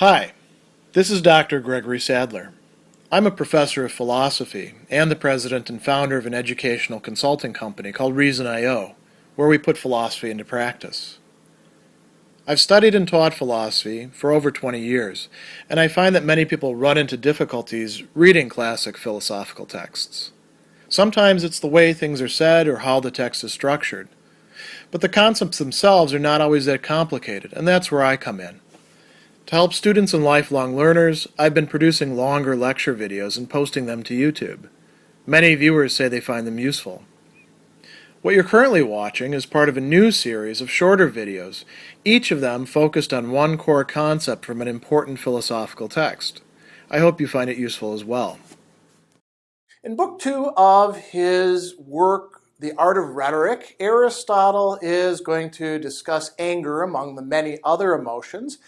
Hi, this is Dr. Gregory Sadler. I'm a professor of philosophy and the president and founder of an educational consulting company called Reason.io, where we put philosophy into practice. I've studied and taught philosophy for over 20 years, and I find that many people run into difficulties reading classic philosophical texts. Sometimes it's the way things are said or how the text is structured. But the concepts themselves are not always that complicated, and that's where I come in. To help students and lifelong learners, I've been producing longer lecture videos and posting them to YouTube. Many viewers say they find them useful. What you're currently watching is part of a new series of shorter videos, each of them focused on one core concept from an important philosophical text. I hope you find it useful as well. In Book 2 of his work, The Art of Rhetoric, Aristotle is going to discuss anger among the many other emotions.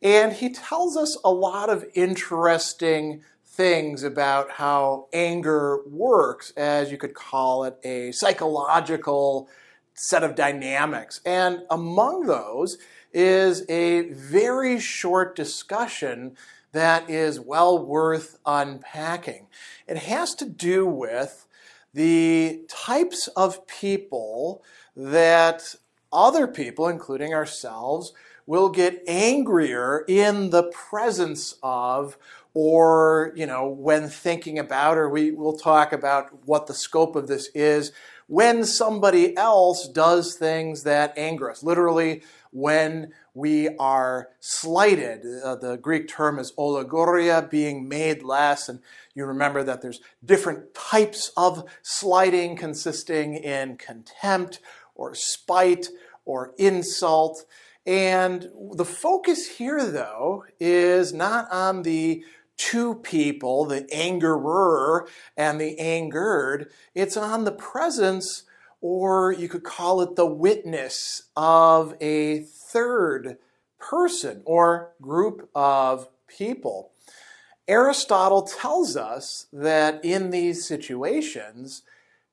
And he tells us a lot of interesting things about how anger works, as you could call it, a psychological set of dynamics. And among those is a very short discussion that is well worth unpacking. It has to do with the types of people that other people, including ourselves, will get angrier in the presence of, or, when thinking about, or we will talk about what the scope of this is, when somebody else does things that anger us. Literally, when we are slighted. The Greek term is oligoria, being made less, and you remember that there's different types of slighting consisting in contempt or spite or insult. And the focus here, though, is not on the two people, the angerer and the angered. It's on the presence, or you could call it the witness, of a third person or group of people. Aristotle tells us that in these situations,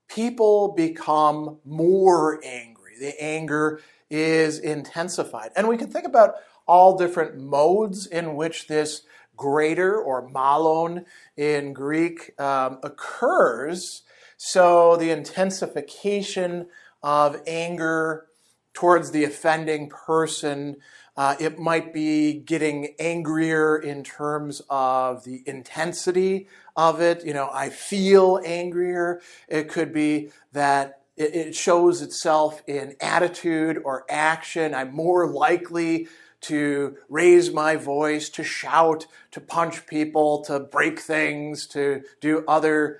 people become more angry. The anger is intensified. And we can think about all different modes in which this greater, or malon in Greek, occurs. So the intensification of anger towards the offending person, it might be getting angrier in terms of the intensity of it. I feel angrier. It could be that it shows itself in attitude or action. I'm more likely to raise my voice, to shout, to punch people, to break things, to do other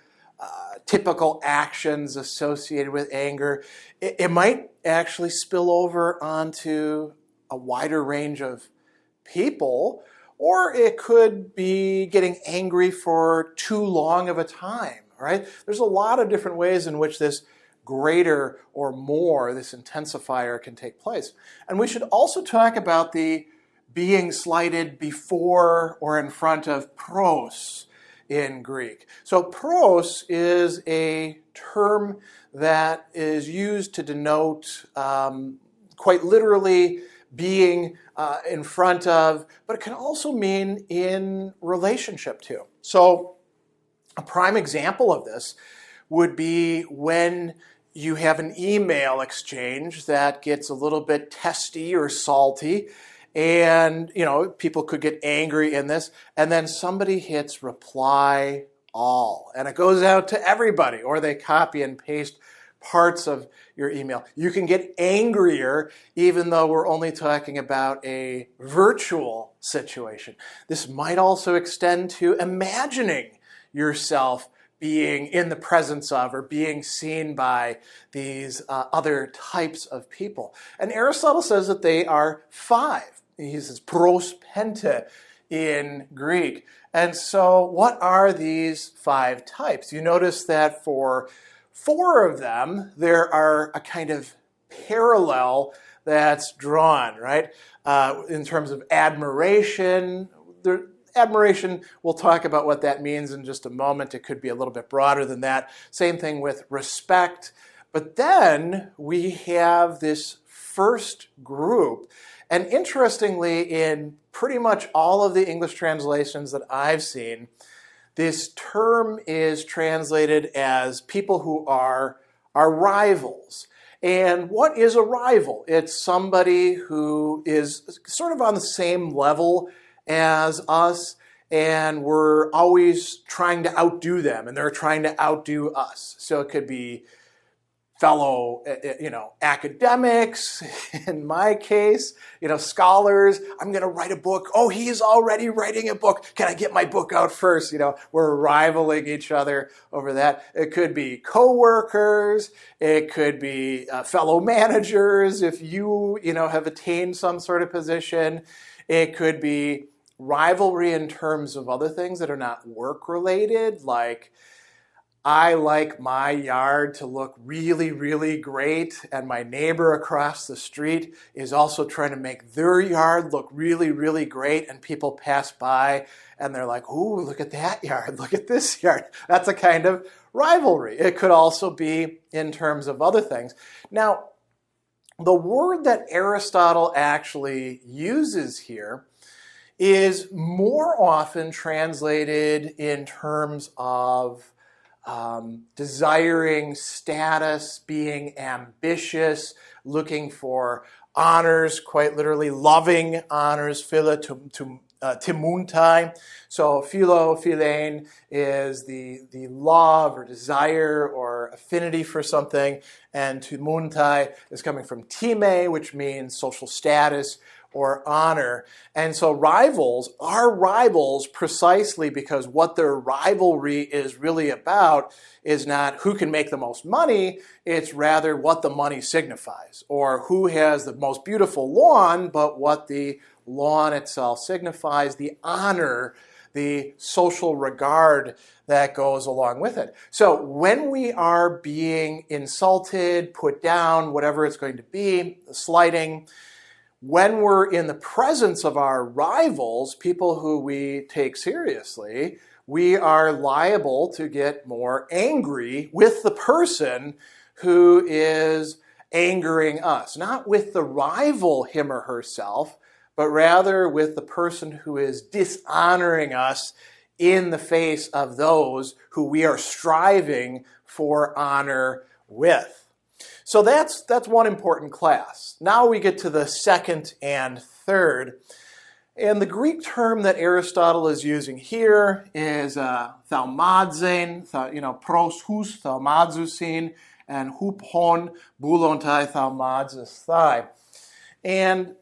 typical actions associated with anger. It might actually spill over onto a wider range of people, or it could be getting angry for too long of a time, right? There's a lot of different ways in which this greater or more, this intensifier, can take place. And we should also talk about the being slighted before or in front of pros in Greek. So pros is a term that is used to denote quite literally being in front of, but it can also mean in relationship to. So a prime example of this would be when you have an email exchange that gets a little bit testy or salty, and people could get angry in this, and then somebody hits reply all, and it goes out to everybody, or they copy and paste parts of your email. You can get angrier even though we're only talking about a virtual situation. This might also extend to imagining yourself being in the presence of or being seen by these other types of people. And Aristotle says that they are 5. He says pros pente in Greek. And so what are these 5 types? You notice that for 4 of them, there are a kind of parallel that's drawn, right? In terms of admiration, admiration, we'll talk about what that means in just a moment. It could be a little bit broader than that. Same thing with respect. But then we have this first group, And interestingly, in pretty much all of the English translations that I've seen, this term is translated as people who are rivals. And what is a rival? It's somebody who is sort of on the same level as us, and we're always trying to outdo them, and they're trying to outdo us. So it could be fellow, academics, in my case, scholars. I'm going to write a book. Oh, he's already writing a book. Can I get my book out first? We're rivaling each other over that. It could be coworkers. It could be fellow managers if you, have attained some sort of position. It could be rivalry in terms of other things that are not work-related, like I like my yard to look really, really great, and my neighbor across the street is also trying to make their yard look really, really great, and people pass by and they're like, ooh, look at that yard, look at this yard. That's a kind of rivalry. It could also be in terms of other things. Now, the word that Aristotle actually uses here is more often translated in terms of desiring status, being ambitious, looking for honors, quite literally loving honors, philo timuntai. So philo, philein is the love or desire or affinity for something, and timuntai is coming from time, which means social status or honor. And so rivals are rivals precisely because what their rivalry is really about is not who can make the most money, it's rather what the money signifies, or who has the most beautiful lawn, but what the lawn itself signifies, the honor, the social regard that goes along with it. So when we are being insulted, put down, whatever it's going to be, slighting, when we're in the presence of our rivals, people who we take seriously, we are liable to get more angry with the person who is angering us. Not with the rival, him or herself, but rather with the person who is dishonoring us in the face of those who we are striving for honor with. So that's one important class. Now we get to the second and third. And the Greek term that Aristotle is using here is thaumazein, pros hus thaumazusin, and hupon boulontai thaumazein. And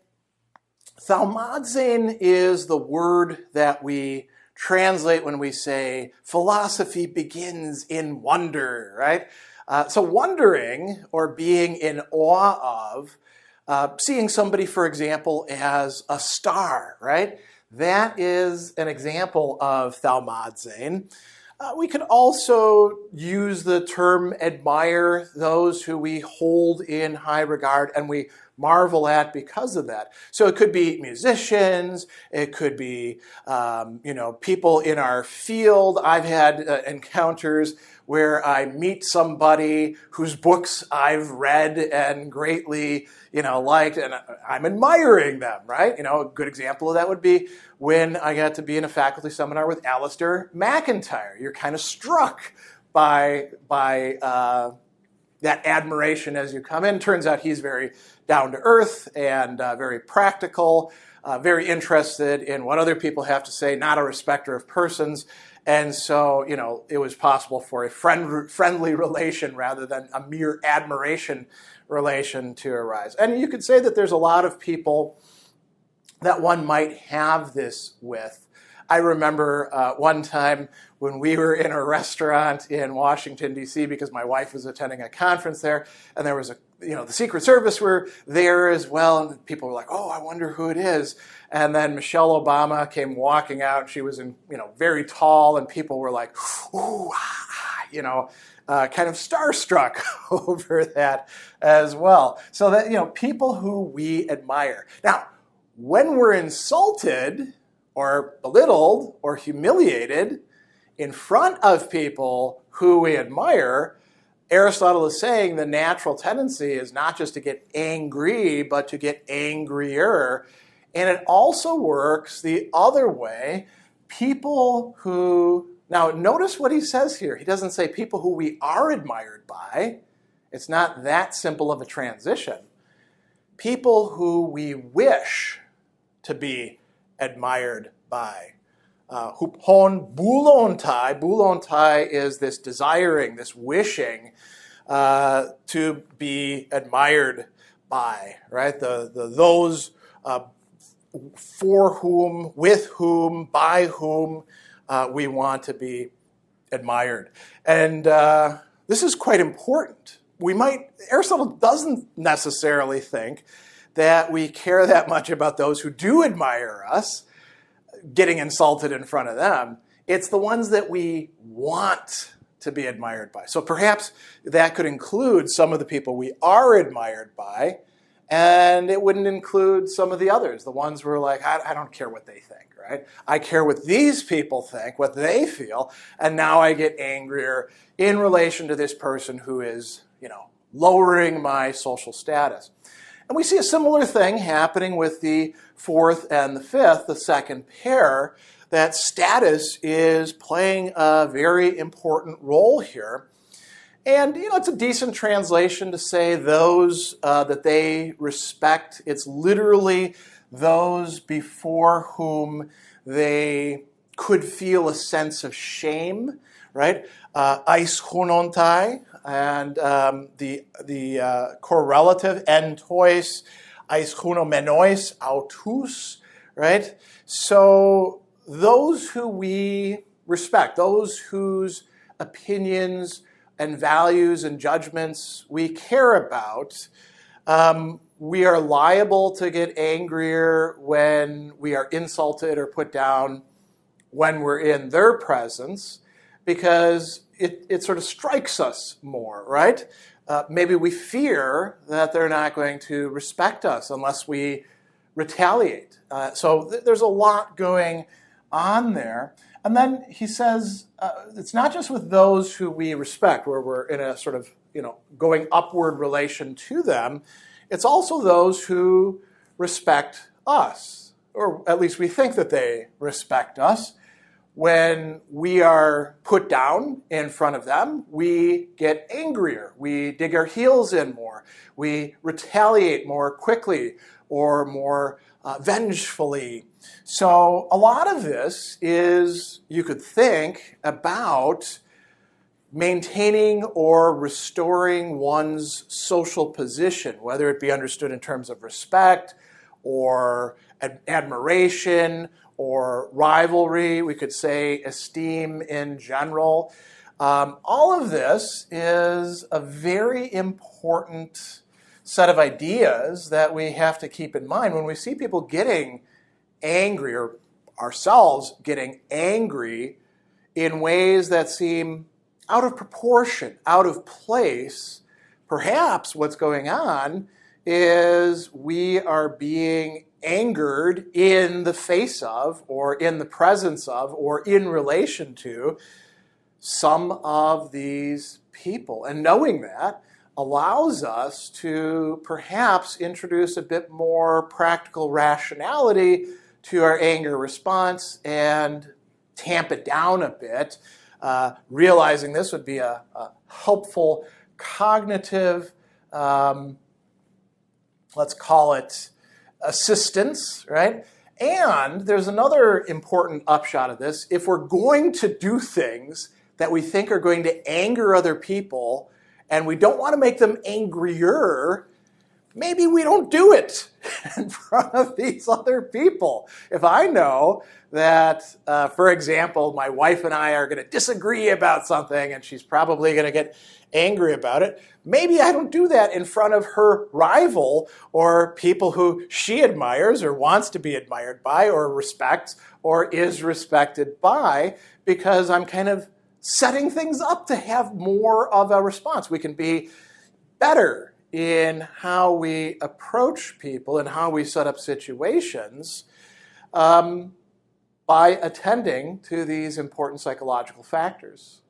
thaumazein is the word that we translate when we say philosophy begins in wonder, right? So wondering, or being in awe of, seeing somebody, for example, as a star, right? That is an example of thaumazein. We could also use the term admire those who we hold in high regard and we marvel at because of that. So it could be musicians, it could be people in our field. I've had encounters where I meet somebody whose books I've read and greatly liked, and I'm admiring them, right? A good example of that would be when I got to be in a faculty seminar with Alistair McIntyre. You're kind of struck by that admiration as you come in. Turns out he's very down to earth and very practical, very interested in what other people have to say, not a respecter of persons. And so, it was possible for a friendly relation rather than a mere admiration relation to arise. And you could say that there's a lot of people that one might have this with. I remember one time when we were in a restaurant in Washington, D.C., because my wife was attending a conference there, and there was the Secret Service were there as well, and people were like, oh, I wonder who it is. And then Michelle Obama came walking out. She was very tall, and people were like, ooh, kind of starstruck over that as well. So that, people who we admire. Now, when we're insulted or belittled or humiliated in front of people who we admire, Aristotle is saying the natural tendency is not just to get angry, but to get angrier. And it also works the other way. People who, now notice what he says here. He doesn't say people who we are admired by. It's not that simple of a transition. People who we wish to be admired by. Hupon bulontai. Bulontai is this desiring, this wishing to be admired by, right? Those for whom, with whom, by whom we want to be admired. And this is quite important. Aristotle doesn't necessarily think that we care that much about those who do admire us, getting insulted in front of them. It's the ones that we want to be admired by. So perhaps that could include some of the people we are admired by, and it wouldn't include some of the others, the ones where we're like, I don't care what they think, right? I care what these people think, what they feel, and now I get angrier in relation to this person who is, lowering my social status. And we see a similar thing happening with the fourth and the fifth, the second pair, that status is playing a very important role here. And, it's a decent translation to say those that they respect. It's literally those before whom they could feel a sense of shame, right? Eis honontai, and the correlative en tois, eis honomenois autus, right? So those who we respect, those whose opinions and values and judgments we care about, we are liable to get angrier when we are insulted or put down when we're in their presence, because it sort of strikes us more, right? Maybe we fear that they're not going to respect us unless we retaliate. So there's a lot going on there. And then he says it's not just with those who we respect, where we're in a sort of, going upward relation to them. It's also those who respect us, or at least we think that they respect us. When we are put down in front of them, we get angrier. We dig our heels in more. We retaliate more quickly or more vengefully. So a lot of this is, you could think, about maintaining or restoring one's social position, whether it be understood in terms of respect or admiration or rivalry, we could say esteem in general. All of this is a very important set of ideas that we have to keep in mind when we see people getting angry, or ourselves getting angry in ways that seem out of proportion, out of place. Perhaps what's going on is we are being angered in the face of, or in the presence of, or in relation to some of these people. And knowing that allows us to perhaps introduce a bit more practical rationality to our anger response and tamp it down a bit. Realizing this would be a helpful cognitive, let's call it, assistance, right? And there's another important upshot of this. If we're going to do things that we think are going to anger other people, and we don't want to make them angrier, maybe we don't do it in front of these other people. If I know that, for example, my wife and I are going to disagree about something, and she's probably going to get angry about it, maybe I don't do that in front of her rival or people who she admires or wants to be admired by or respects or is respected by, because I'm kind of setting things up to have more of a response. We can be better in how we approach people and how we set up situations by attending to these important psychological factors.